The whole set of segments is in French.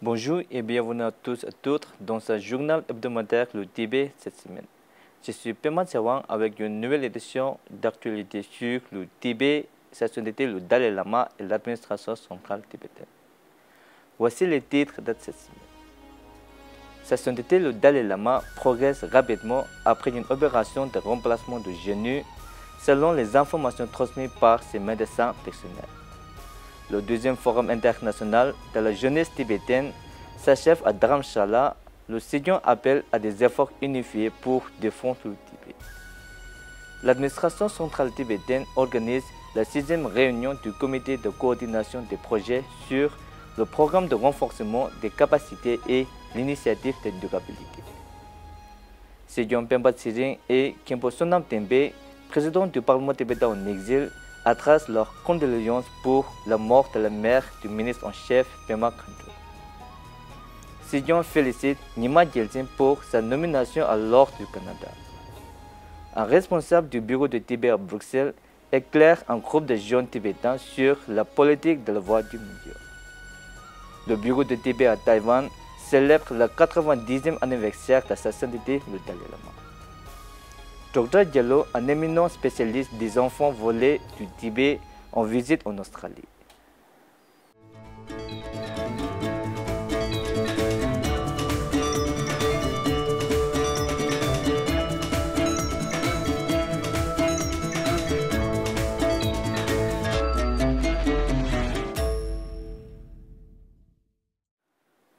Bonjour et bienvenue à tous et à toutes dans ce journal hebdomadaire Le Tibet cette semaine. Je suis Pema Tsawang avec une nouvelle édition d'actualité sur le Tibet, sa société, le Dalai Lama et l'administration centrale tibétaine. Voici les titres de cette semaine. Sa société, le Dalai Lama progresse rapidement après une opération de remplacement de genou selon les informations transmises par ses médecins personnels. Le deuxième forum international de la jeunesse tibétaine s'achève à Dharamshala. Le Seigneur appelle à des efforts unifiés pour défendre le Tibet. L'administration centrale tibétaine organise la 6e réunion du comité de coordination des projets sur le programme de renforcement des capacités et l'initiative de durabilité. Sejong Pemba Tsering et Khenpo Sonam Tembe, président du Parlement tibétain en exil, adressent leurs condoléances pour la mort de la mère du ministre en chef Pema Khandu. Sejong félicite Nyima Gyaltsen pour sa nomination à l'Ordre du Canada. Un responsable du bureau de Tibet à Bruxelles éclaire un groupe de jeunes tibétains sur la politique de la voie du milieu. Le bureau de Tibet à Taïwan célèbre le 90e anniversaire de sa sainteté, le Dalai Lama. Dr Diallo, un éminent spécialiste des enfants volés du Tibet, en visite en Australie.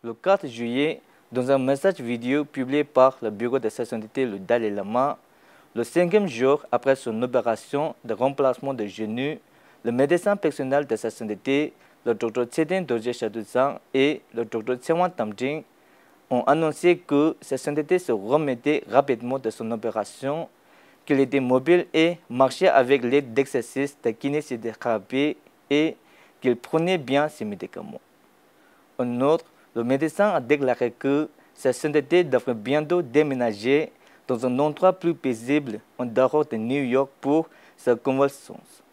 Le 4 juillet, dans un message vidéo publié par le bureau de sa sainteté, le Dalai Lama, le 5e jour après son opération de remplacement de genou, le médecin personnel de sa sainteté, le Dr Tshedeng Dorje Chaduzang et le Dr Tsewan Tamjing ont annoncé que sa sainteté se remettait rapidement de son opération, qu'il était mobile et marchait avec l'aide d'exercices de kinésithérapie et qu'il prenait bien ses médicaments. En outre, le médecin a déclaré que sa sainteté devrait bientôt déménager dans un endroit plus paisible en dehors de New York pour sa convalescence.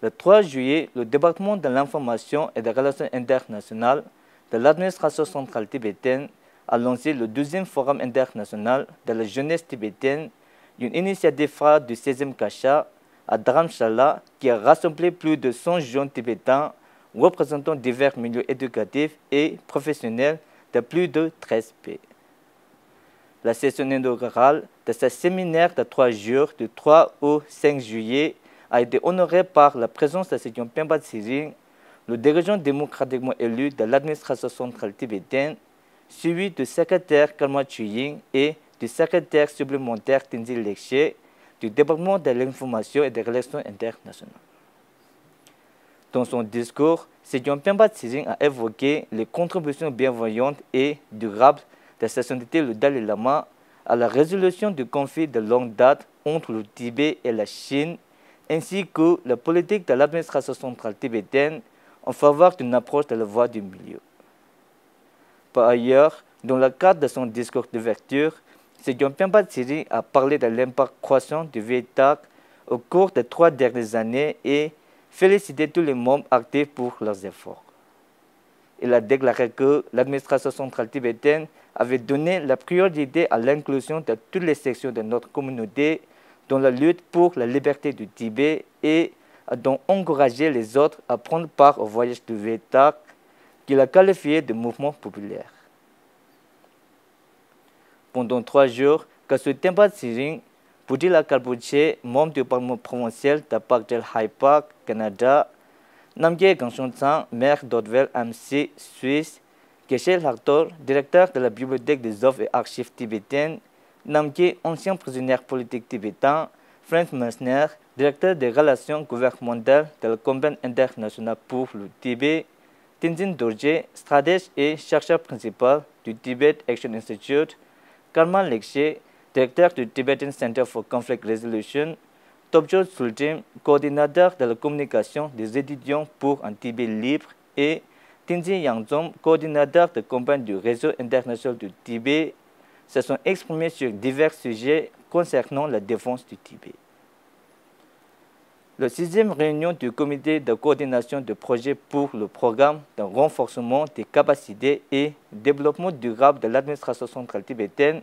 Le 3 juillet, le département de l'information et des relations internationales de l'administration centrale tibétaine a lancé le 12e forum international de la jeunesse tibétaine, une initiative phare du 16e Kasha à Dharamshala qui a rassemblé plus de 100 jeunes tibétains représentant divers milieux éducatifs et professionnels de plus de 13 pays. La session inaugurale de ce séminaire de 3 jours du 3 au 5 juillet a été honorée par la présence de Sejong Pemba Tsering, le dirigeant démocratiquement élu de l'administration centrale tibétaine, suivi du secrétaire Kalma Chuying et du secrétaire supplémentaire Tenzin Lekche du département de l'information et des relations internationales. Dans son discours, Sejong Pemba Tsering a évoqué les contributions bienveillantes et durables de sa sainteté le Dalai Lama à la résolution du conflit de longue date entre le Tibet et la Chine, ainsi que la politique de l'administration centrale tibétaine en faveur d'une approche de la voie du milieu. Par ailleurs, dans le cadre de son discours d'ouverture, Sejong Pemba Tsering a parlé de l'impact croissant du Vietnam au cours des 3 dernières années et félicité tous les membres actifs pour leurs efforts. Il a déclaré que l'administration centrale tibétaine avait donné la priorité à l'inclusion de toutes les sections de notre communauté dans la lutte pour la liberté du Tibet et a donc encouragé les autres à prendre part au voyage du Vietnam qu'il a qualifié de mouvement populaire. Pendant 3 jours, Kasu Tempa Tsering, Budila Kalbuche, membre du Parlement provincial de Parkdale High Park, Canada, Namgyel Gangshon-Tsang, maire d'Hauteville MC, Suisse, Geshe Laktor, directeur de la Bibliothèque des œuvres et archives tibétaines, Namgyel, ancien prisonnier politique tibétain, Franz Messner, directeur des relations gouvernementales de la Campagne internationale pour le Tibet, Tenzin Dorje, stratège et chercheur principal du Tibet Action Institute, Kalma Lekche, directeur du Tibetan Center for Conflict Resolution, Tobjot Sultim, coordinateur de la communication des étudiants pour un Tibet libre, et Tenzin Yangzom, coordinateur de campagne du réseau international du Tibet, se sont exprimés sur divers sujets concernant la défense du Tibet. La 6e réunion du comité de coordination de projets pour le programme de renforcement des capacités et développement durable de l'administration centrale tibétaine,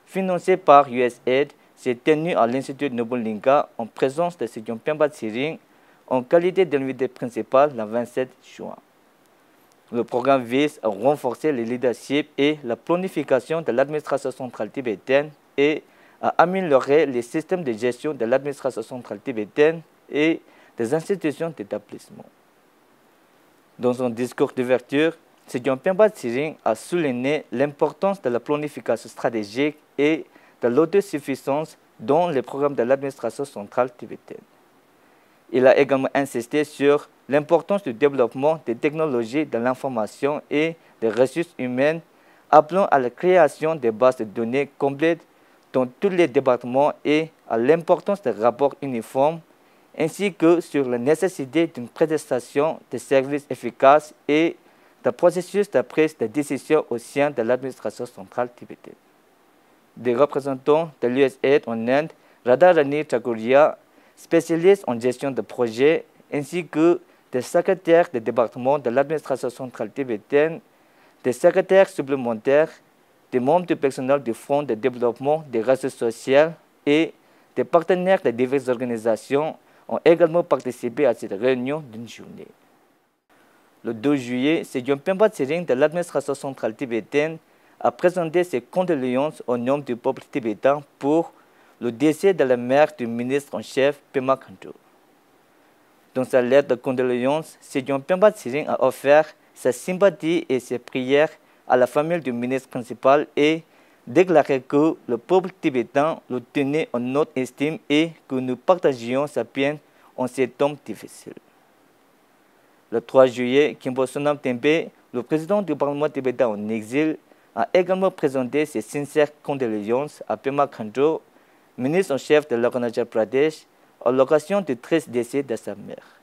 financée par USAID, s'est tenue à l'Institut Nobulinga en présence de Sejong Pemba Tsering en qualité d'invité principal le 27 juin. Le programme vise à renforcer le leadership et la planification de l'administration centrale tibétaine et à améliorer les systèmes de gestion de l'administration centrale tibétaine et des institutions d'établissement. Dans son discours d'ouverture, Sejong Pemba Tsering a souligné l'importance de la planification stratégique et de l'autosuffisance dans les programmes de l'administration centrale tibétaine. Il a également insisté sur l'importance du développement des technologies de l'information et des ressources humaines, appelant à la création de bases de données complètes dans tous les départements et à l'importance des rapports uniformes, ainsi que sur la nécessité d'une prestation de services efficaces et d'un processus de prise de décision au sein de l'administration centrale tibétaine. Des représentants de l'USAID en Inde, Radharani Chakuria, spécialiste en gestion de projets, ainsi que des secrétaires de département de l'administration centrale tibétaine, des secrétaires supplémentaires, des membres du personnel du Fonds de développement des ressources sociales et des partenaires de diverses organisations ont également participé à cette réunion d'une journée. Le 2 juillet, Sejong Pemba Tsering de l'administration centrale tibétaine a présenté ses condoléances au nom du peuple tibétain pour le décès de la mère du ministre en chef, Pema Khantu. Dans sa lettre de condoléances, Sejong Pemba Tsering a offert sa sympathie et ses prières à la famille du ministre principal et déclaré que le peuple tibétain le tenait en notre estime et que nous partagions sa peine en ces temps difficiles. Le 3 juillet, Khenpo Sonam Tempe, le président du Parlement tibétain en exil, a également présenté ses sincères condoléances à Pema Khantu, ministre en chef de l'Arunachal Pradesh, à l'occasion du triste décès de sa mère.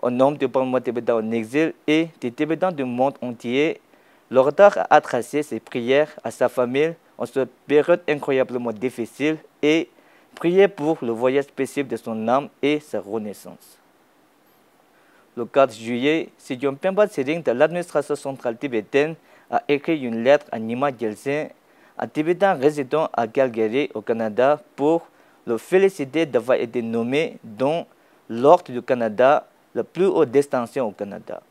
Au nom du Parlement tibétain en exil et des Tibétains du monde entier, le retard a adressé ses prières à sa famille en cette période incroyablement difficile et prié pour le voyage paisible de son âme et sa renaissance. Le 4 juillet, Sejong Pemba Tsering de l'administration centrale tibétaine a écrit une lettre à Nima Gyaltsen, un Tibétain résident à Calgary au Canada, pour le féliciter d'avoir été nommé dans l'Ordre du Canada, la plus haute distinction au Canada.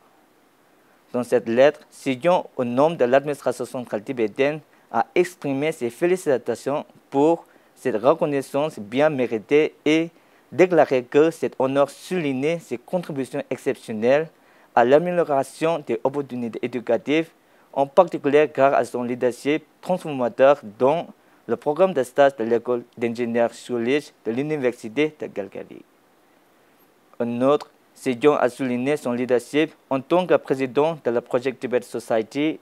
Dans cette lettre, Sejong, au nom de l'administration centrale tibétaine, a exprimé ses félicitations pour cette reconnaissance bien méritée et déclaré que cet honneur soulignait ses contributions exceptionnelles à l'amélioration des opportunités éducatives, en particulier grâce à son leadership transformateur dans le programme de stage de l'école d'ingénieurs Schulich de l'université de Calgary. Un autre, Sejong a souligné son leadership en tant que président de la Project Tibet Society,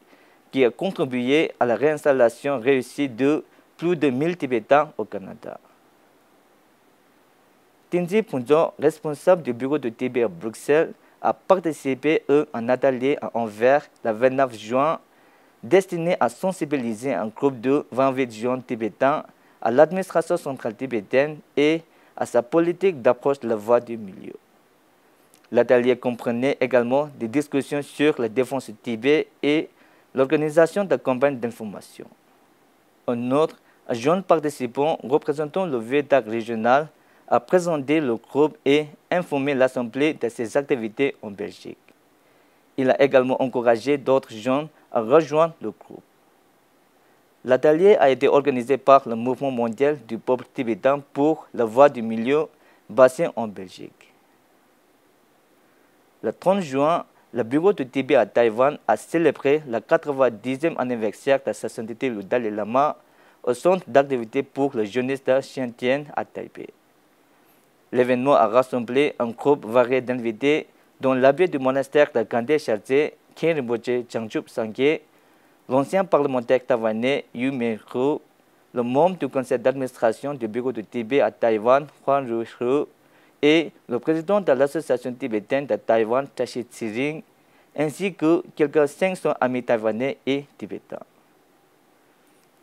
qui a contribué à la réinstallation réussie de plus de 1000 Tibétains au Canada. Tinzi Punjo, responsable du bureau de Tibet à Bruxelles, a participé à un atelier à Anvers le 29 juin destiné à sensibiliser un groupe de 28 jeunes tibétains à l'administration centrale tibétaine et à sa politique d'approche de la voie du milieu. L'atelier comprenait également des discussions sur la défense du Tibet et l'organisation de campagnes d'information. Un autre, un jeune participant représentant le VEDAC régional, a présenté le groupe et informé l'Assemblée de ses activités en Belgique. Il a également encouragé d'autres jeunes à rejoindre le groupe. L'atelier a été organisé par le Mouvement mondial du peuple tibétain pour la voie du milieu, basé en Belgique. Le 30 juin, le bureau de Tibet à Taïwan a célébré le 90e anniversaire de sa sainteté le Dalai Lama au centre d'activité pour les jeunesses de Xiantien à Taipei. L'événement a rassemblé un groupe varié d'invités, dont l'abbé du monastère de Gandé Charze, Khen Rinpoche Changchup Sangye, l'ancien parlementaire taïwanais Yu Meiru, le membre du conseil d'administration du bureau de Tibet à Taïwan, Huang Ruihu, et le président de l'association tibétaine de Taïwan, Tashi Tsering, ainsi que quelques 500 amis taïwanais et tibétains.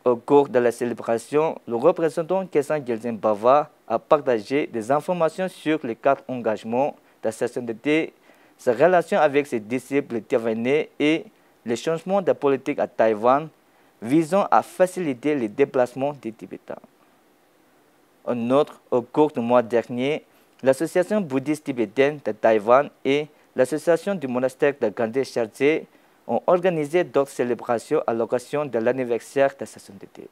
Au cours de la célébration, le représentant Khesan Gyaltsen Bava a partagé des informations sur les 4 engagements de sa sainteté, sa relation avec ses disciples taïwanais et les changements de politique à Taïwan visant à faciliter les déplacements des Tibétains. En outre, au cours du mois dernier, l'Association bouddhiste tibétaine de Taïwan et l'Association du monastère de Gandhi Chargé ont organisé d'autres célébrations à l'occasion de l'anniversaire de sa sainteté.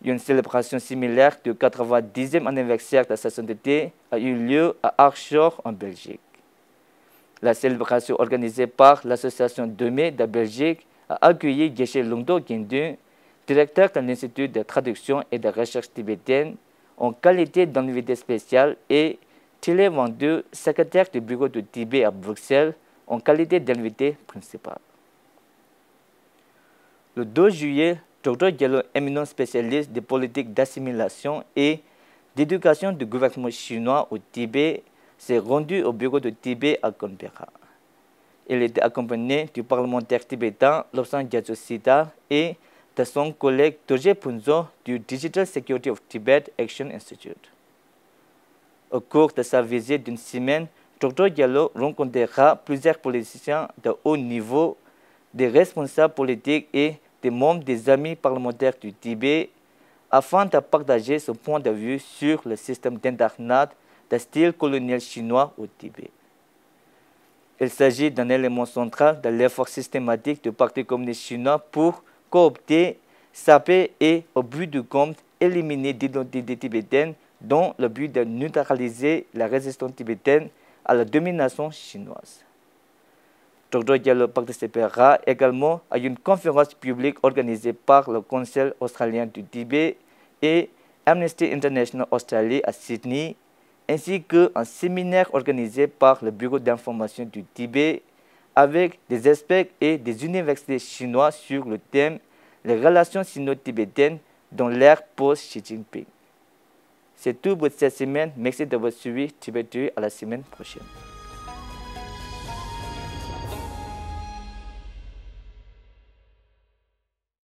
Une célébration similaire du 90e anniversaire de sa sainteté a eu lieu à Arshor en Belgique. La célébration organisée par l'Association Demé de Belgique a accueilli Geshe Lungdo Gyendun, directeur de l'Institut de traduction et de recherche tibétaine, en qualité d'invité spécial, et Thilé Wangdu, secrétaire du bureau du Tibet à Bruxelles, en qualité d'invité principal. Le 2 juillet, Dr Diallo, éminent spécialiste de politique d'assimilation et d'éducation du gouvernement chinois au Tibet, s'est rendu au bureau du Tibet à Canberra. Il était accompagné du parlementaire tibétain Lobsang Gyatso Siddhar et de son collègue Dorje Phunzo du Digital Security of Tibet Action Institute. Au cours de sa visite d'une semaine, Dr Diallo rencontrera plusieurs politiciens de haut niveau, des responsables politiques et des membres des amis parlementaires du Tibet afin de partager son point de vue sur le système d'internat de style colonial chinois au Tibet. Il s'agit d'un élément central de l'effort systématique du Parti communiste chinois pour coopter, saper et, au bout du compte, éliminer l'identité tibétaine dans le but de neutraliser la résistance tibétaine à la domination chinoise. Dr Diallo participera également à une conférence publique organisée par le Conseil australien du Tibet et Amnesty International Australie à Sydney, ainsi qu'un séminaire organisé par le Bureau d'information du Tibet avec des experts et des universités chinois sur le thème « Les relations sino-tibétaines dans l'ère post-Xi Jinping ». C'est tout pour cette semaine. Merci de votre suivi. Tibet, à la semaine prochaine.